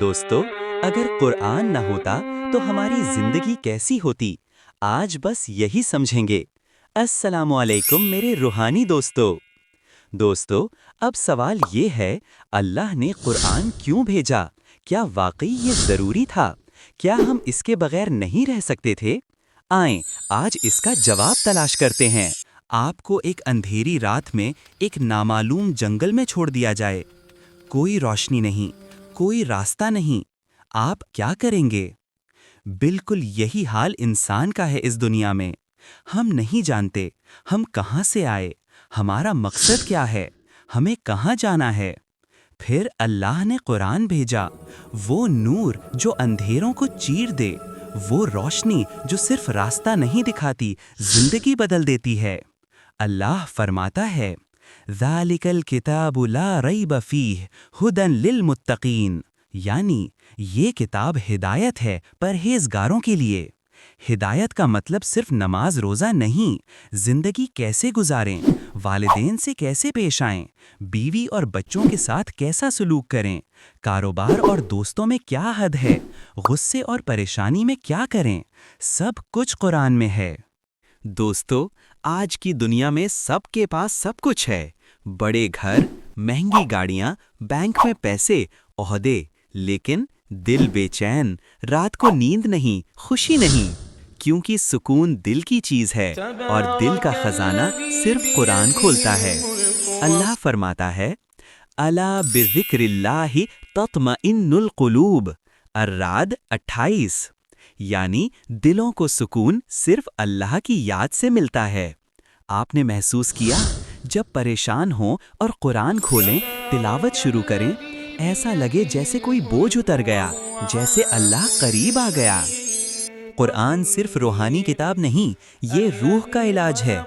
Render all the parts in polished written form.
دوستو، اگر قرآن نہ ہوتا تو ہماری زندگی کیسی ہوتی؟ آج بس یہی سمجھیں گے۔ السلام علیکم میرے روحانی دوستو، اب سوال یہ ہے، اللہ نے قرآن کیوں بھیجا؟ کیا واقعی یہ ضروری تھا؟ کیا ہم اس کے بغیر نہیں رہ سکتے تھے؟ آئیں آج اس کا جواب تلاش کرتے ہیں۔ آپ کو ایک اندھیری رات میں ایک نامعلوم جنگل میں چھوڑ دیا جائے، کوئی روشنی نہیں، کوئی راستہ نہیں، آپ کیا کریں گے؟ بالکل یہی حال انسان کا ہے اس دنیا میں۔ ہم نہیں جانتے ہم کہاں سے آئے، ہمارا مقصد کیا ہے، ہمیں کہاں جانا ہے۔ پھر اللہ نے قرآن بھیجا، وہ نور جو اندھیروں کو چیر دے، وہ روشنی جو صرف راستہ نہیں دکھاتی، زندگی بدل دیتی ہے۔ اللہ فرماتا ہے، ذَلِكَ الْكِتَابُ لَا رَيْبَ فِيهِ هُدًى لِّلْمُتَّقِينَ، یعنی یہ کتاب ہدایت ہے پرہیزگاروں کے لیے۔ ہدایت کا مطلب صرف نماز روزہ نہیں، زندگی کیسے گزاریں، والدین سے کیسے پیش آئیں، بیوی اور بچوں کے ساتھ کیسا سلوک کریں، کاروبار اور دوستوں میں کیا حد ہے، غصے اور پریشانی میں کیا کریں، سب کچھ قرآن میں ہے۔ دوستو، آج کی دنیا میں سب کے پاس سب کچھ ہے، بڑے گھر، مہنگی گاڑیاں، بینک میں پیسے، عہدے، لیکن دل بے چین، رات کو نیند نہیں، خوشی نہیں، کیونکہ سکون دل کی چیز ہے اور دل کا خزانہ صرف قرآن کھولتا ہے۔ اللہ فرماتا ہے، الا بذکر اللہ تطمئن القلوب، الرعد 28، یعنی دلوں کو سکون صرف اللہ کی یاد سے ملتا ہے۔ آپ نے محسوس کیا، جب پریشان ہوں اور قرآن کھولیں، تلاوت شروع کریں، ایسا لگے جیسے کوئی بوجھ اتر گیا، جیسے اللہ قریب آ گیا۔ قرآن صرف روحانی کتاب نہیں، یہ روح کا علاج ہے۔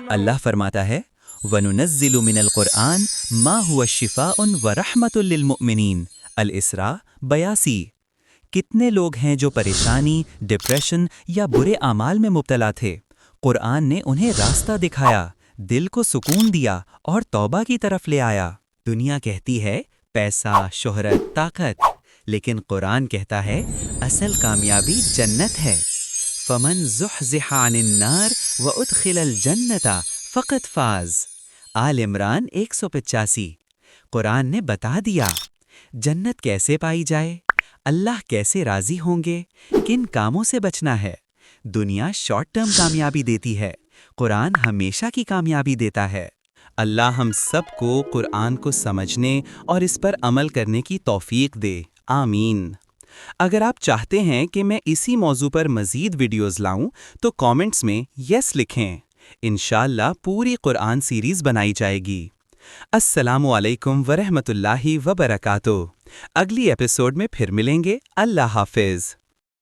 اللہ فرماتا ہے، وَنُنَزِّلُ مِنَ الْقُرْآنِ مَا هُوَ شِفَاءٌ وَرَحْمَةٌ لِّلْمُؤْمِنِينَ، الاسراء 82۔ کتنے لوگ ہیں جو پریشانی، ڈپریشن یا برے اعمال میں مبتلا تھے، قرآن نے انہیں راستہ دکھایا، دل کو سکون دیا اور توبہ کی طرف لے آیا۔ دنیا کہتی ہے پیسہ، شہرت، طاقت، لیکن قرآن کہتا ہے اصل کامیابی جنت ہے۔ فَمَن زُحْزِحَ عَنِ النَّارِ وَأُدْخِلَ الْجَنَّةَ فَقَدْ فَازَ، آل عمران 185۔ قرآن نے بتا دیا جنت کیسے پائی جائے، اللہ کیسے راضی ہوں گے، کن کاموں سے بچنا ہے۔ دنیا شارٹ ٹرم کامیابی دیتی ہے، قرآن ہمیشہ کی کامیابی دیتا ہے۔ اللہ ہم سب کو قرآن کو سمجھنے اور اس پر عمل کرنے کی توفیق دے، آمین۔ اگر آپ چاہتے ہیں کہ میں اسی موضوع پر مزید ویڈیوز لاؤں تو کامنٹس میں یس لکھیں، انشاءاللہ پوری قرآن سیریز بنائی جائے گی۔ السلام علیکم ورحمۃ اللہ وبرکاتہ۔ اگلی ایپیسوڈ میں پھر ملیں گے۔ اللہ حافظ۔